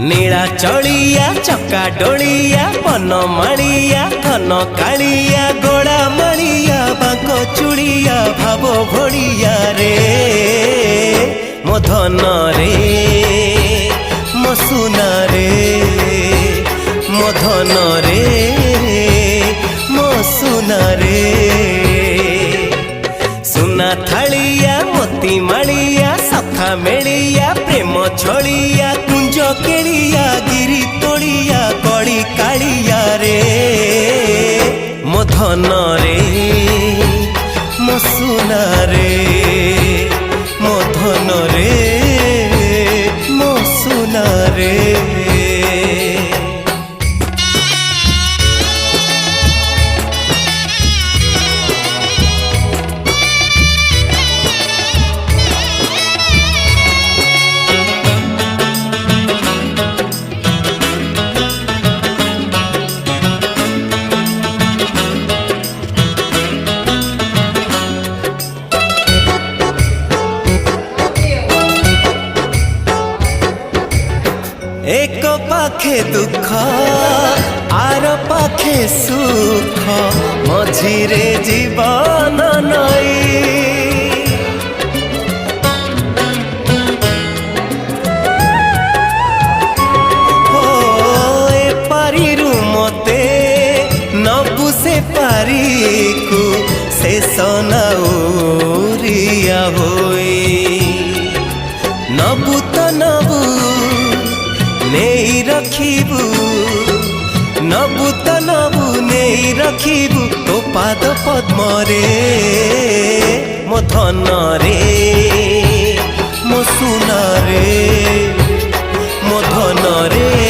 नीला चलिया चका डोलिया बनमाड़िया धन कालिया गोड़ा माड़िया बांक चूड़िया भाव भड़िया रे मो धन रे मो सुना रे मो धन रे मो सुना रे सुना थालिया मोती माड़िया सखा मेड़िया प्रेम छड़िया कुंज केड़िया गिरी तोड़िया कड़ी कालिया रे मो धन रे मो सुना रे मो धन रे मो सुना रे। एक पाखे दुख आर पाखे सुख मझिरे जीवन नई हो ए पारिरु मते नबु से पारी को से सनाउरिया होई नबु तो नबु नहीं रखिबू नबु तो नबु नहीं रखिबू तो पाद पद्म रे मो धन रे मो सुना रे मो धन रे